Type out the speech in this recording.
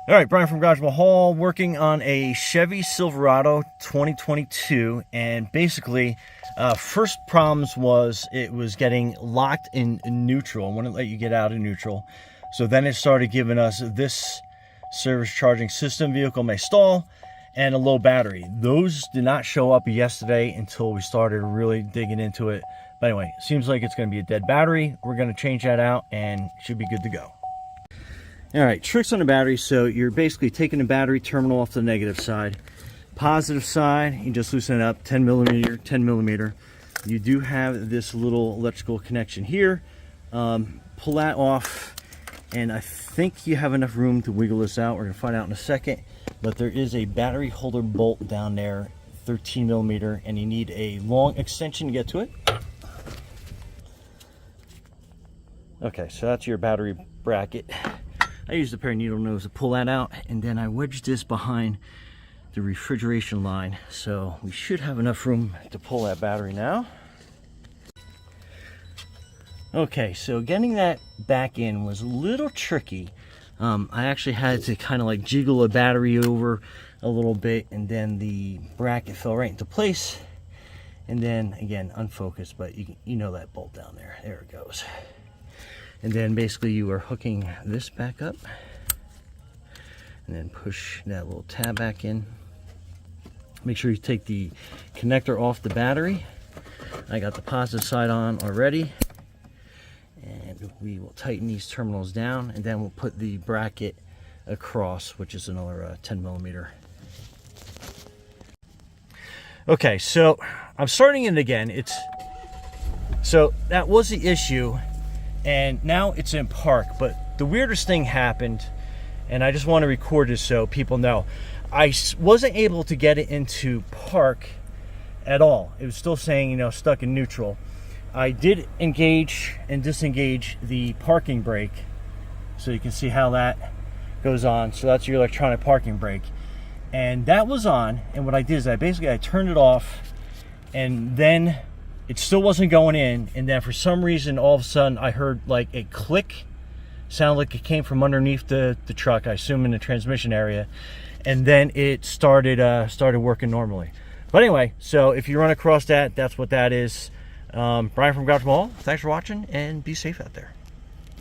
All right, Brian from Garage Mahal, working on a Chevy Silverado 2022, and basically, first problems was it was getting locked in neutral. It wouldn't let you get out of neutral. So then it started giving us this service charging system, vehicle may stall, and a low battery. Those did not show up yesterday until we started really digging into it. But anyway, seems like it's going to be a dead battery. We're going to change that out and should be good to go. All right, tricks on the battery. So you're basically taking the battery terminal off the negative side. Positive side, you just loosen it up, 10 millimeter, 10 millimeter. You do have this little electrical connection here. Pull that off, and I think you have enough room to wiggle this out. We're gonna find out in a second. But there is a battery holder bolt down there, 13 millimeter, and you need a long extension to get to it. Okay, so that's your battery bracket. I used a pair of needle nose to pull that out, and then I wedged this behind the refrigeration line, so we should have enough room to pull that battery now. Okay, so getting that back in was a little tricky. I actually had to kind of like jiggle a battery over a little bit, and then the bracket fell right into place, and then again unfocused, but you know that bolt down there. There it goes. And then basically you are hooking this back up, and then push that little tab back in. Make sure you take the connector off the battery. I got the positive side on already. And we will tighten these terminals down, and then we'll put the bracket across, which is another 10 millimeter. Okay, so I'm starting it again. So that was the issue. And now it's in park, but the weirdest thing happened, and I just want to record this so people know. I wasn't able to get it into park at all. It was still saying, stuck in neutral. I did engage and disengage the parking brake, so you can see how that goes on. So that's your electronic parking brake. And that was on, and what I did is I turned it off, and then it still wasn't going in, and then for some reason, all of a sudden, I heard like a click. Sounded like it came from underneath the truck, I assume in the transmission area, and then it started working normally. But anyway, so if you run across that, that's what that is. Brian from Garage Mahal, thanks for watching, and be safe out there.